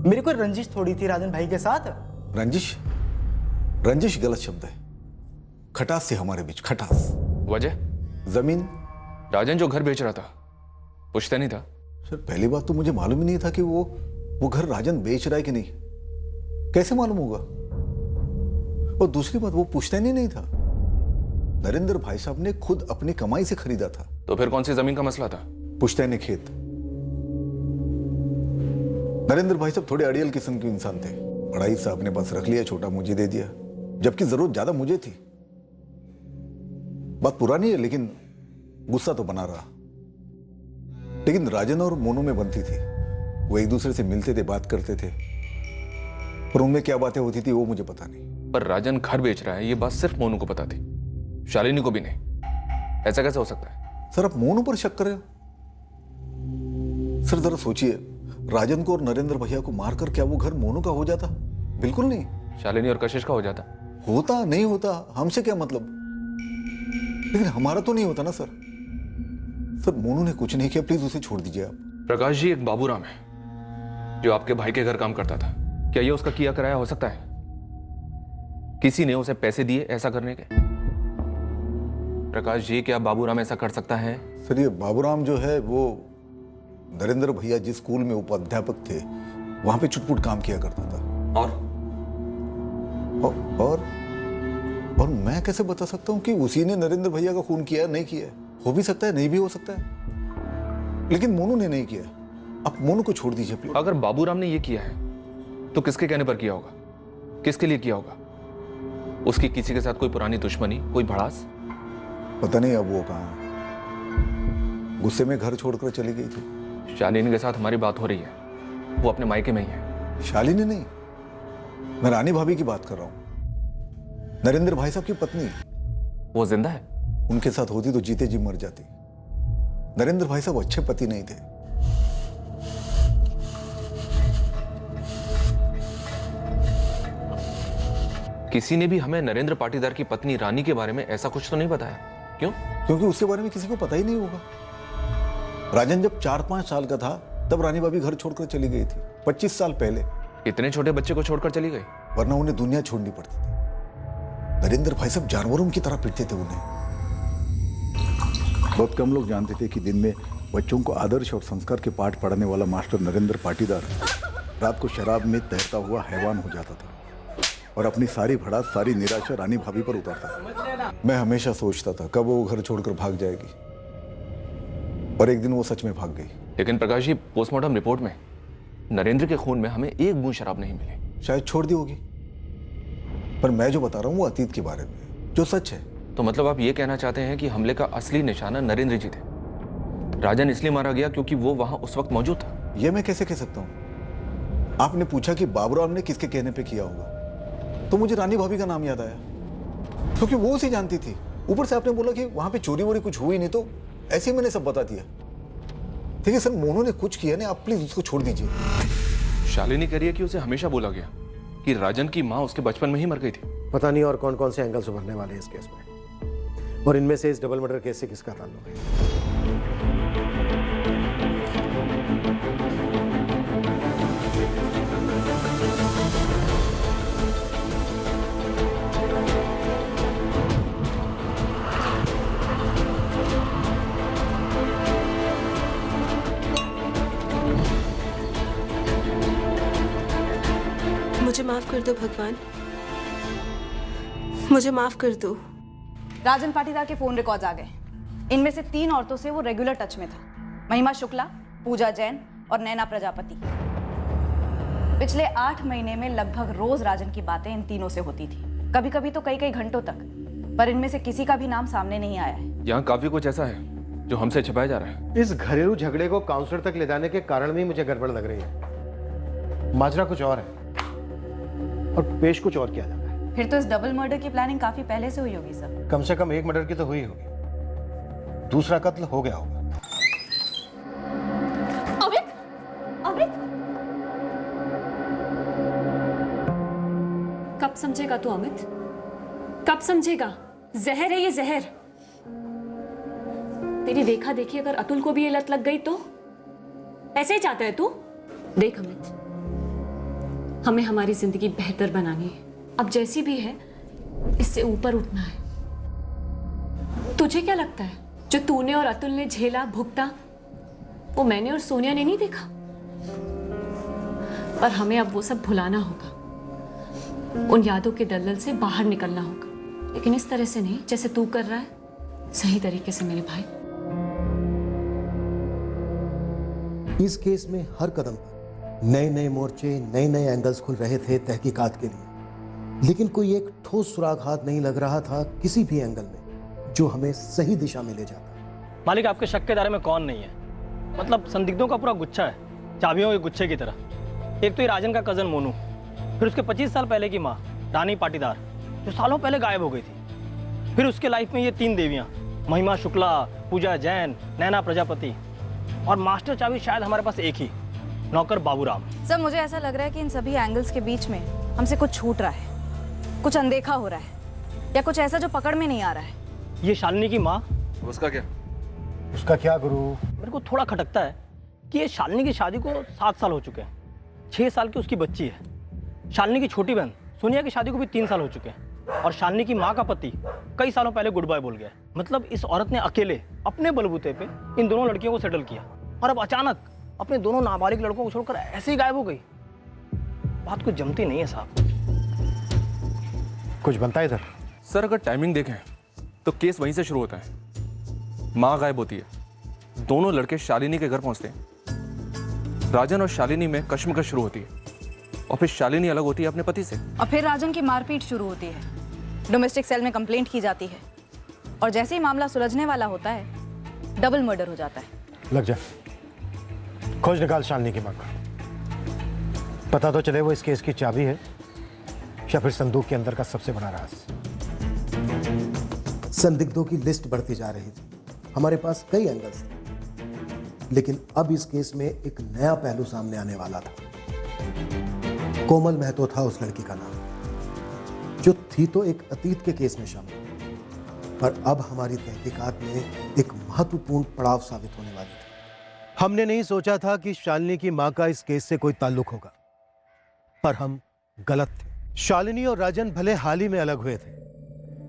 मेरी कोई रंजिश थोड़ी थी राजन भाई के साथ। रंजिश गलत शब्द है। खटास से हमारे बीच खटास। वजह? जमीन। राजन जो घर बेच रहा था पुश्तैनी था। सर पहली बात तो मुझे मालूम ही नहीं था कि वो घर राजन बेच रहा है कि नहीं, कैसे मालूम होगा? और दूसरी बात वो पुश्तैनी नहीं था, नरेंद्र भाई साहब ने खुद अपनी कमाई से खरीदा था। तो फिर कौन सी जमीन का मसला था? पुश्तैनी खेत। नरेंद्र भाई साहब थोड़े अड़ियल किस्म के इंसान थे, बड़ा हिस्सा अपने पास रख लिया, छोटा मुझे दे दिया, जबकि जरूरत ज्यादा मुझे थी। बात पुरानी है लेकिन गुस्सा तो बना रहा। लेकिन राजन और मोनू में बनती थी, वो एक दूसरे से मिलते थे, बात करते थे, पर उनमें क्या बातें होती थी वो मुझे पता नहीं। पर राजन घर बेच रहा है ये बात सिर्फ मोनू को पता थी, शालिनी को भी नहीं। ऐसा कैसे हो सकता है? सर आप मोनू पर शक कर रहे हो? सर जरा सोचिए, राजन को और नरेंद्र भैया को मारकर क्या वो घर मोनू का हो जाता? बिल्कुल नहीं। शालिनी और कशिश का हो जाता। होता नहीं होता हमसे क्या मतलब, लेकिन हमारा तो नहीं होता ना सर। सर मोनू ने कुछ नहीं किया, प्लीज उसे छोड़ दीजिए आप। प्रकाश जी, एक बाबूराम है जो आपके भाई के घर काम करता था, क्या ये उसका किया कराया हो सकता है? किसी ने उसे पैसे दिए ऐसा करने के? प्रकाश जी, क्या बाबूराम ऐसा कर सकता है? सर ये बाबूराम जो है वो नरेंद्र भैया जिस स्कूल में उपाध्यापक थे वहां पे चुटपुट काम किया करता था। और मैं कैसे बता सकता हूं कि उसी ने नरेंद्र भैया का खून किया है, नहीं किया है? हो भी सकता है, नहीं भी हो सकता है, लेकिन मोनू ने नहीं किया। आप मोनू को छोड़ दीजिए प्लीज। अगर बाबूराम ने ये किया है तो किसके कहने पर किया होगा? किसके लिए किया होगा? उसकी किसी के साथ कोई पुरानी दुश्मनी, कोई भड़ास? पता नहीं अब वो कहाँ है, गुस्से में घर छोड़कर चली गई थी। शालिनी के साथ हमारी बात हो रही है, वो अपने मायके में ही है। शालिनी नहीं, मैं रानी भाभी की बात कर रहा हूं, नरेंद्र भाई साहब की पत्नी। वो जिंदा है? उनके साथ होती तो जीते जी मर जाती। नरेंद्र भाई साहब अच्छे पति नहीं थे। किसी ने भी हमें नरेंद्र पाटीदार की पत्नी रानी के बारे में ऐसा कुछ तो नहीं बताया। क्यों? क्योंकि उसके बारे में किसी को पता ही नहीं होगा। राजन जब 4-5 साल का था तब रानी भाभी घर छोड़कर चली गई थी, 25 साल पहले। इतने छोटे बच्चे को छोड़कर चली गई? वरना उन्हें दुनिया छोड़नी पड़ती थी। नरेंद्र भाई साहब जानवरों की तरह पीटते थे उन्हें। बहुत कम लोग जानते थे कि दिन में बच्चों को आदर्श और संस्कार के पाठ पढ़ाने वाला मास्टर नरेंद्र पाटीदार रात को शराब में तैरता हुआ हैवान हो जाता था और अपनी सारी भड़ास, सारी निराशा रानी भाभी पर उतारता था। मैं हमेशा सोचता था कब वो घर छोड़कर भाग जाएगी, और एक दिन वो सच में भाग गई। लेकिन प्रकाश जी, पोस्टमार्टम रिपोर्ट में नरेंद्र के खून में हमें एक बूंद शराब नहीं मिली। शायद छोड़ दी होगी, पर मैं जो बता रहा हूँ वो अतीत के बारे में, जो सच है। तो मतलब आप ये कहना चाहते हैं कि हमले का असली निशाना नरेंद्र जी थे? राजन इसलिए मारा गया क्योंकि वो वहां उस वक्त मौजूद था? ये मैं कैसे कह सकता हूँ? आपने पूछा कि बाबूराम ने किसके कहने पे किया होगा, तो मुझे रानी भाभी का नाम याद आया, क्योंकि वो उसे जानती थी। ऊपर से आपने बोला कि वहां पे चोरी वोरी कुछ हुई नहीं, तो ऐसे ही मैंने सब बता दिया। ठीक है सर, मोनू ने कुछ किया नहीं, आप प्लीज उसको छोड़ दीजिए। शालिनी कह रही है कि उसे हमेशा बोला गया कि राजन की माँ उसके बचपन में ही मर गई थी। पता नहीं और कौन कौन से एंगल्स उभरने वाले हैं इस केस में, और इनमें से इस डबल मर्डर केस से किसका ताल्लुक है। मुझे माफ कर दो भगवान, मुझे माफ कर दो। राजन पाटीदार के फोन रिकॉर्ड्स आ गए। इनमें से 3 औरतों से वो रेगुलर टच में था, महिमा शुक्ला, पूजा जैन और नैना प्रजापति। पिछले 8 महीने में लगभग रोज राजन की बातें इन तीनों से होती थी, कभी कभी तो कई घंटों तक, पर इनमें से किसी का भी नाम सामने नहीं आया है। यहाँ काफी कुछ ऐसा है जो हमसे छिपाया जा रहा है। इस घरेलू झगड़े को काउंसलर तक ले जाने के कारण भी मुझे गड़बड़ लग रही है। माजरा कुछ और है और पेश कुछ और किया जाता है। फिर तो इस डबल मर्डर की प्लानिंग काफी पहले से हुई होगी सर। कम से कम एक मर्डर की तो हुई होगी, दूसरा कत्ल हो गया होगा। अमित, अमित, कब समझेगा तू अमित? कब समझेगा? जहर है ये, जहर। तेरी देखा देखी अगर अतुल को भी ये लत लग गई तो ऐसे ही चाहता है तू? देख अमित, हमें हमारी जिंदगी बेहतर बनानी है। अब जैसी भी है इससे ऊपर उठना है। तुझे क्या लगता है जो तूने और अतुल ने झेला भुगता वो मैंने और सोनिया ने नहीं देखा? पर हमें अब वो सब भुलाना होगा, उन यादों के दलदल से बाहर निकलना होगा, लेकिन इस तरह से नहीं जैसे तू कर रहा है, सही तरीके से मेरे भाई। इस केस में हर कदम पर नए नए मोर्चे, नए नए एंगल्स खुल रहे थे तहकीकात के लिए, लेकिन कोई एक ठोस सुराग हाथ नहीं लग रहा था किसी भी एंगल में जो हमें सही दिशा में ले जाता। मालिक, आपके शक के दायरे में कौन नहीं है? मतलब संदिग्धों का पूरा गुच्छा है, चाबियों के गुच्छे की तरह। एक तो ये राजन का कजन मोनू, फिर उसके 25 साल पहले की माँ रानी पाटीदार जो सालों पहले गायब हो गई थी, फिर उसके लाइफ में ये 3 देवियाँ, महिमा शुक्ला, पूजा जैन, नैना प्रजापति, और मास्टर चाबी शायद हमारे पास एक ही, नौकर बाबूराम। सर मुझे ऐसा लग रहा है कि इन सभी एंगल्स के बीच में हमसे कुछ छूट रहा है, कुछ अनदेखा हो रहा है, या कुछ ऐसा जो पकड़ में नहीं आ रहा है। ये शालिनी की माँ, उसका क्या? उसका क्या गुरु? मेरे को थोड़ा खटकता है कि ये शालिनी की शादी को 7 साल हो चुके हैं, 6 साल की उसकी बच्ची है। शालिनी की छोटी बहन सोनिया की शादी को भी 3 साल हो चुके हैं, और शालिनी की माँ का पति कई सालों पहले गुड बाय बोल गया। मतलब इस औरत ने अकेले अपने बलबूते पे इन दोनों लड़कियों को सेटल किया, और अब अचानक अपने दोनों नाबालिग लड़कों को छोड़कर ऐसे ही गायब हो गई। बात कुछ जमती नहीं है साहब। कुछ बनता है इधर? सर अगर टाइमिंग देखें तो केस वहीं से शुरू होता है। माँ गायब होती है, दोनों लड़के शालिनी के घर पहुंचते हैं, राजन और शालिनी में कश्मकश शुरू होती है, और फिर शालिनी अलग होती है अपने पति से, और फिर राजन की मारपीट शुरू होती है, डोमेस्टिक सेल में कंप्लेंट की जाती है, और जैसे ही मामला सुलझने वाला होता है डबल मर्डर हो जाता है। लग जा, खोज निकाल शालिनी की माँ का, पता तो चले वो इस केस की चाबी है या फिर संदूक के अंदर का सबसे बड़ा राज। संदिग्धों की लिस्ट बढ़ती जा रही थी, हमारे पास कई एंगल्स थे, लेकिन अब इस केस में एक नया पहलू सामने आने वाला था। कोमल महतो था उस लड़की का नाम, जो थी तो एक अतीत के केस में शामिल, पर अब हमारी तहकीकात में एक महत्वपूर्ण पड़ाव साबित होने वाली थी। हमने नहीं सोचा था कि शालिनी की मां का इस केस से कोई ताल्लुक होगा, पर हम गलत थे। शालिनी और राजन भले हाल ही में अलग हुए थे,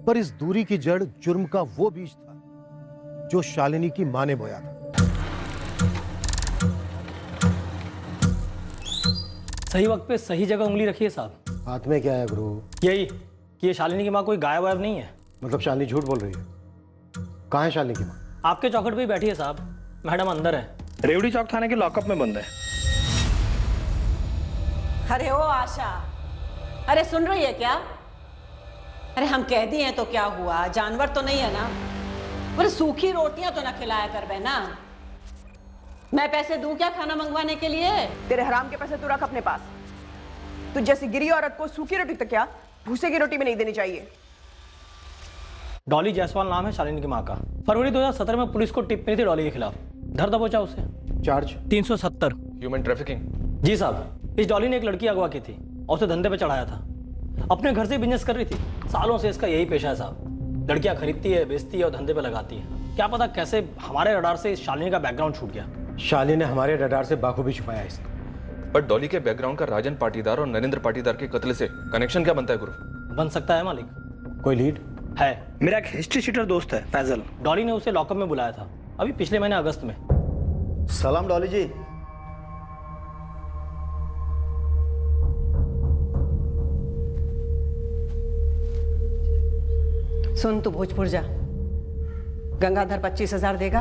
पर इस दूरी की जड़ जुर्म का वो बीज था जो शालिनी की मां ने बोया था। सही वक्त पे सही जगह उंगली रखिए साहब। हाथ में क्या है गुरु? यही कि ये शालिनी की माँ कोई गायब वायब नहीं है। मतलब शालिनी झूठ बोल रही है? कहाँ है शालिनी की माँ? आपके चौखट पे ही बैठी है साहब, मैडम अंदर है, रेवड़ी चौक थाने के लॉकअप में बंद है। अरे ओ आशा, अरे सुन रही है क्या? अरे हम कैदी हैं तो क्या हुआ, जानवर तो नहीं है ना? अरे सूखी रोटियां तो ना खिलाया कर बहना। मैं पैसे दूं क्या खाना मंगवाने के लिए? तेरे हराम के पैसे तू रख अपने पास। तू जैसी गिरी औरत को सूखी रोटी तो क्या भूसे की रोटी में नहीं देनी चाहिए। डॉली जायसवाल नाम है शालिनी की माँ का। फरवरी 2017 में पुलिस को टिप मिली थी डॉली के खिलाफ, धर दबोचा उसे। Charge 370 human trafficking. जी साहब, इस डॉली ने एक लड़की अगवा की थी और उसे धंधे पे चढ़ाया था। अपने घर से बिजनेस कर रही थी, सालों से इसका यही पेशा है साहब। लड़कियां खरीदती है, बेचती है और धंधे पे लगाती है। क्या पता कैसे हमारे रडार से शालिनी का बैकग्राउंड छूट गया। शालिनी ने हमारे रडार से बाखूबी छुपाया इसे। पर डॉली के बैकग्राउंड का राजन पाटीदार और नरेंद्र पाटीदार के कत्ल से कनेक्शन क्या बनता है गुरु? बन सकता है मालिक। कोई लीड है? मेरा एक हिस्ट्री शीटर दोस्त है फैजल, डॉली ने उसे लॉकअप में बुलाया था अभी पिछले महीने अगस्त में। सलाम डॉली जी। सुन, तू भोजपुर जा, गंगाधर 25,000 देगा।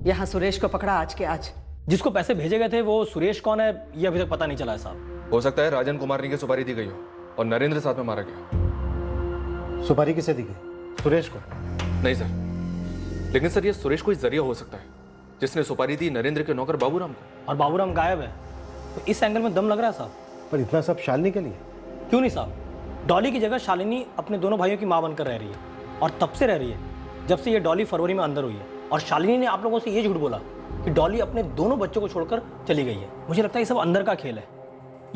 यहाँ सुरेश को पकड़ा आज के आज। जिसको पैसे भेजे गए थे वो सुरेश कौन है ये अभी तक पता नहीं चला है साहब। हो सकता है राजन को मारने की सुपारी दी गई हो और नरेंद्र साथ में मारा गया। सुपारी किसे दी गई? सुरेश को? नहीं सर, लेकिन सर ये सुरेश कोई जरिया हो सकता है जिसने सुपारी दी नरेंद्र के नौकर बाबूराम को। और बाबूराम गायब है, तो इस एंगल में दम लग रहा है साहब। पर इतना सब शालिनी के लिए? क्यों नहीं साहब, डॉली की जगह शालिनी अपने दोनों भाइयों की माँ बनकर रह रही है, और तब से रह रही है जब से ये डॉली फरवरी में अंदर हुई है। और शालिनी ने आप लोगों से ये झूठ बोला कि डॉली अपने दोनों बच्चों को छोड़कर चली गई है। मुझे लगता है ये सब अंदर का खेल है।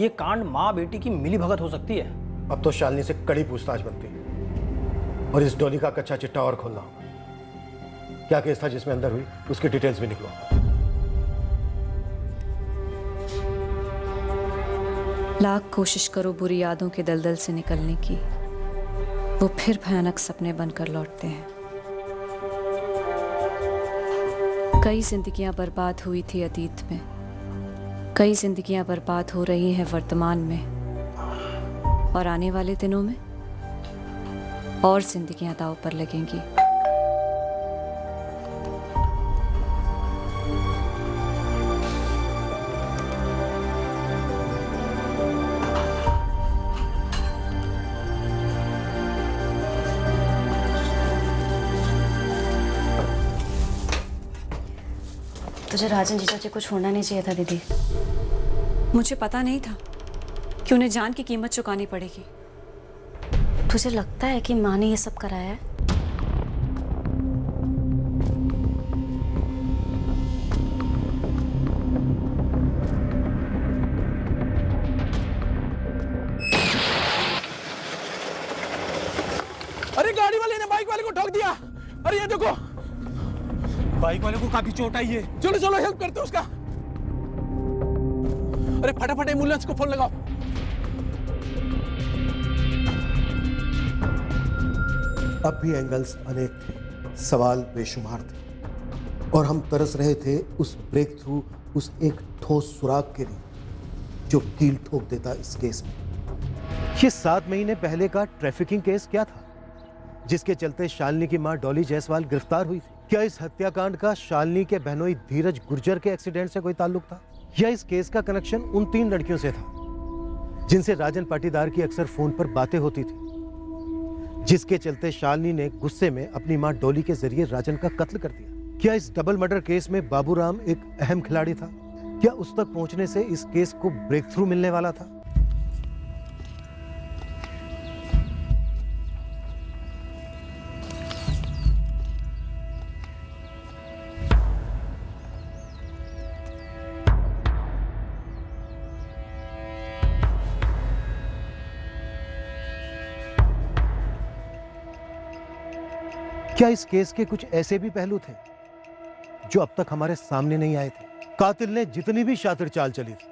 ये कांड माँ बेटी की मिली भगत हो सकती है। अब तो शालिनी से कड़ी पूछताछ बनती है और इस डॉली का कच्चा चिट्टा और खोलना होगा। क्या केस था जिसमें अंदर हुई, उसकी डिटेल्स भी निकलो। लाख कोशिश करो बुरी यादों के दलदल से निकलने की, वो फिर भयानक सपने बनकर लौटते हैं। कई जिंदगियां बर्बाद हुई थी अतीत में, कई जिंदगियां बर्बाद हो रही हैं वर्तमान में, और आने वाले दिनों में और जिंदगियां दांव पर लगेंगी। तुझे राजन जीजा जी को छोड़ना नहीं चाहिए था दीदी। मुझे पता नहीं था कि उन्हें जान की कीमत चुकानी पड़ेगी। तुझे लगता है कि माँ ने ये सब कराया है? अरे गाड़ी वाले ने बाइक वाले को ठोक दिया। अरे ये देखो, बाइक वाले को काफी चोट आई है। चलो चलो हेल्प करते उसका। अरे फटाफट एम्बुलेंस को फोन लगाओ। अब भी एंगल्स अनेक थे, सवाल बेशुमार थे, और हम तरस रहे थे उस ब्रेक थ्रू, उस एक ठोस सुराग के लिए जो कील ठोक देता इस केस में। ये 7 महीने पहले का ट्रैफिकिंग केस क्या था जिसके चलते शालिनी की मां डॉली जायसवाल गिरफ्तार हुई थी? क्या इस हत्याकांड का शालिनी के बहनोई धीरज गुर्जर के एक्सीडेंट से कोई ताल्लुक था, या इस केस का कनेक्शन उन 3 लड़कियों से था जिनसे राजन पाटीदार की अक्सर फोन पर बातें होती थी, जिसके चलते शालिनी ने गुस्से में अपनी मां डॉली के जरिए राजन का कत्ल कर दिया? क्या इस डबल मर्डर केस में बाबूराम एक अहम खिलाड़ी था? क्या उस तक पहुंचने से इस केस को ब्रेक थ्रू मिलने वाला था? क्या इस केस के कुछ ऐसे भी पहलू थे जो अब तक हमारे सामने नहीं आए थे? कातिल ने जितनी भी शातिर चाल चली थी,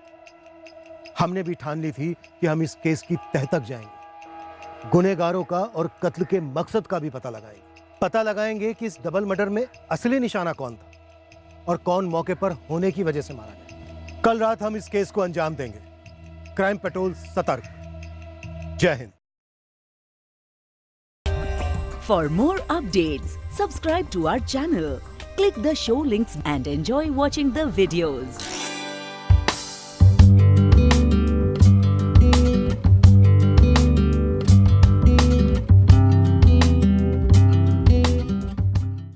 हमने भी ठान ली थी कि हम इस केस की तह तक जाएंगे, गुनहगारों का और कत्ल के मकसद का भी पता लगाएंगे कि इस डबल मर्डर में असली निशाना कौन था और कौन मौके पर होने की वजह से मारा गया। कल रात हम इस केस को अंजाम देंगे। क्राइम पेट्रोल सतर्क। जय Hind. For more updates, subscribe to our channel, click the show links and enjoy watching the videos.